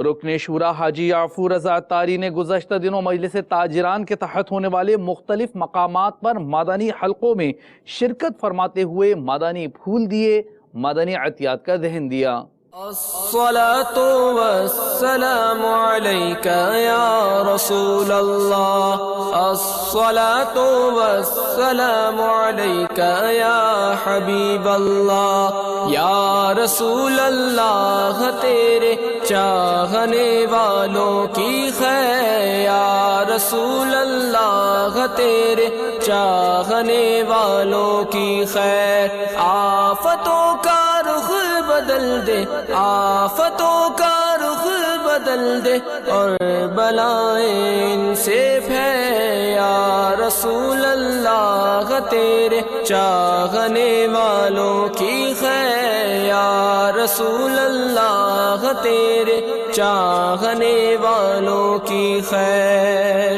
رکن شورا حاجی یعفور رضا اتاری نے گزشتہ دنوں مجلس تاجران کے تحت ہونے والے مختلف مقامات پر مدنی حلقوں میں شرکت فرماتے ہوئے مدنی پھول دیے، مدنی عطیات کا ذہن دیا۔ الصلاة والسلام عليك يا رسول الله، الصلاة والسلام عليك يا حبيب الله، یا رسول اللہ تیرے چاہنے والوں کی خیر، یا رسول اللہ تیرے چاہنے والوں کی خیر، آفتوں کا رخ بدل دے، آفتوں کا رخ بدل دے اور بلائیں ان سے پھیر، یا رسول اللہ تیرے چاہنے والوں کی خیر، یا رسول اللہ تیرے چاہنے والوں کی خیر۔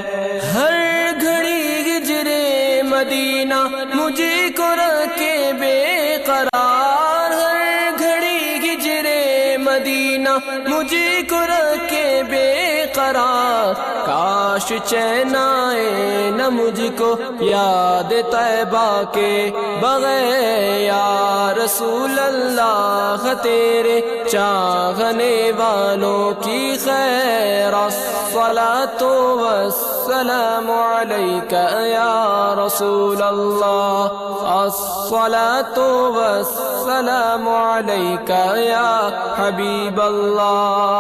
ہر گھڑی ہجرے مدینہ مجھے کو رکھے بے قرار، مدینہ مجھے کو رکھے بے قرار، کاش چین آئے نہ مجھ کو یاد طیبہ کے بغیر، یا رسول اللہ تیرے چاہنے والوں کی خیر، الصلاة والسلام علیک یا رسول اللہ، الصلاة والسلام علیک یا حبیب اللہ۔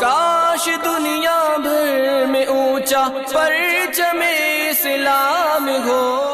کاش دنیا بھر میں اونچا پرچم اسلام ہو،